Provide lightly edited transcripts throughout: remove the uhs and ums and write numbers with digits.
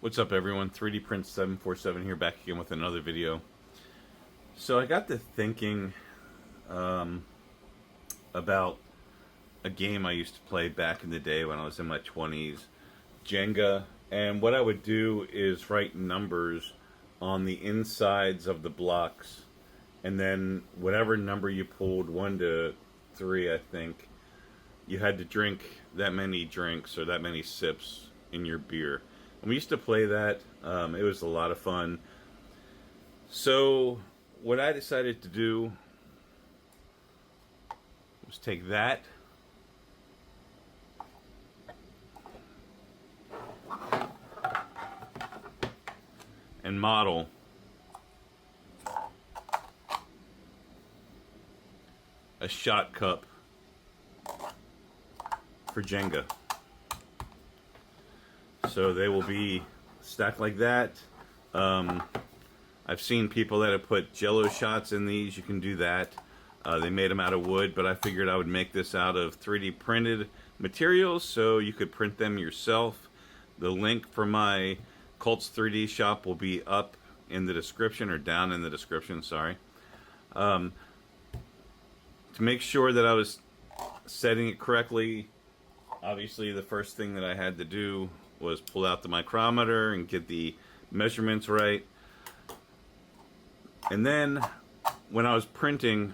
What's up everyone, 3D Print 747 here, back again with another video. So I got to thinking about a game I used to play back in the day when I was in my 20s, Jenga, and what I would do is write numbers on the insides of the blocks, and then whatever number you pulled, 1 to 3 I think, you had to drink that many drinks or that many sips in your beer. And we used to play that. It was a lot of fun. So what I decided to do was take that and model a shot cup for Jenga. So they will be stacked like that. I've seen people that have put Jello shots in these. You can do that. They made them out of wood, but I figured I would make this out of 3D printed materials so you could print them yourself. The link for my Cults 3D shop will be up in the description, or down in the description, sorry. To make sure that I was setting it correctly, obviously the first thing that I had to do was pull out the micrometer and get the measurements right. And then when I was printing,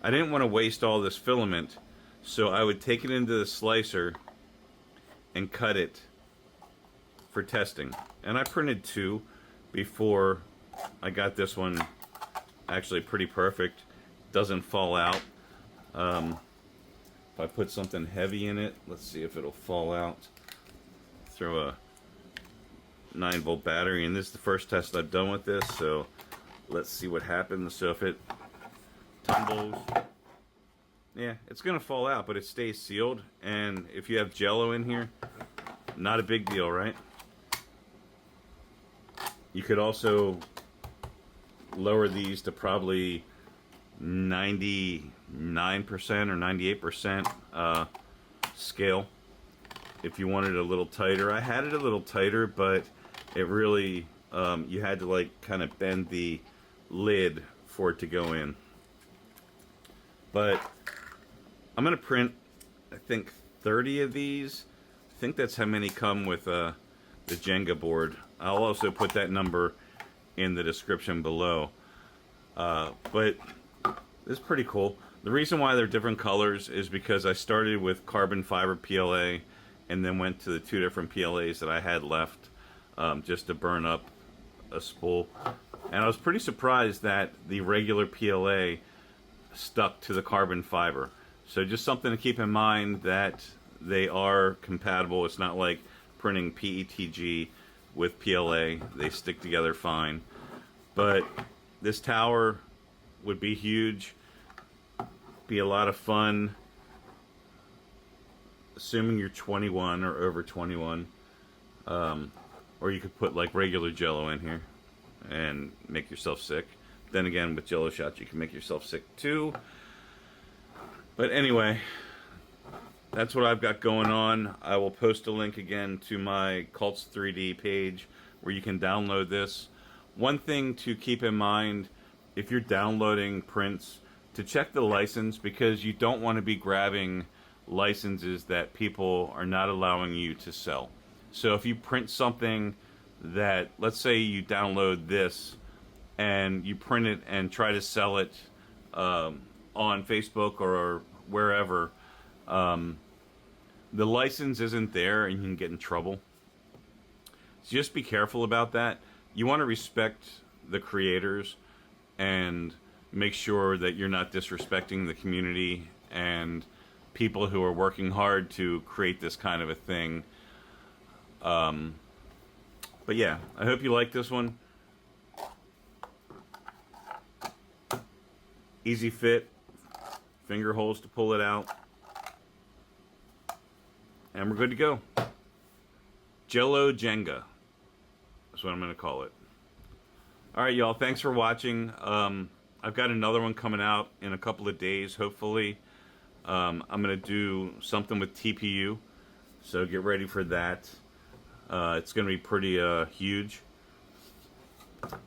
I didn't want to waste all this filament, so I would take it into the slicer and cut it for testing. And I printed 2 before I got this one actually pretty perfect. Doesn't fall out. If I put something heavy in it, let's see if it'll fall out. Throw a 9-volt battery, and this is the first test I've done with this, so let's see what happens. So if it tumbles, yeah, it's gonna fall out, but it stays sealed. And if you have Jello in here, not a big deal, right? You could also lower these to probably 99% or 98% scale if you wanted it a little tighter. I had it a little tighter, but it really, you had to like kind of bend the lid for it to go in. But I'm gonna print, I think, 30 of these. I think that's how many come with the Jenga board. I'll also put that number in the description below. But this is pretty cool. The reason why they're different colors is because I started with carbon fiber PLA and then went to the 2 different PLAs that I had left, just to burn up a spool. And I was pretty surprised that the regular PLA stuck to the carbon fiber. So just something to keep in mind, that they are compatible. It's not like printing PETG with PLA. They stick together fine. But this tower would be huge, be a lot of fun, assuming you're 21 or over 21. Or you could put like regular Jello in here and make yourself sick. Then again, with Jello shots you can make yourself sick too. But anyway, that's what I've got going on. I will post a link again to my Cults 3D page where you can download this. One thing to keep in mind, if you're downloading prints, to check the license, because you don't want to be grabbing licenses that people are not allowing you to sell. So if you print something that, let's say you download this and you print it and try to sell it on Facebook or wherever, the license isn't there and you can get in trouble. So just be careful about that. You want to respect the creators and make sure that you're not disrespecting the community and people who are working hard to create this kind of a thing. But yeah, I hope you like this one. Easy fit, finger holes to pull it out, and we're good to go. Jello Jenga. That's what I'm going to call it. Alright y'all, thanks for watching. I've got another one coming out in a couple of days, hopefully. I'm going to do something with TPU, so get ready for that. It's going to be pretty huge.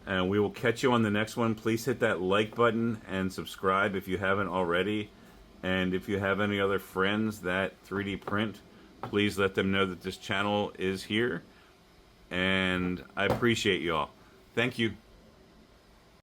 And we will catch you on the next one. Please hit that like button and subscribe if you haven't already. And if you have any other friends that 3D print, please let them know that this channel is here. And I appreciate you all. Thank you.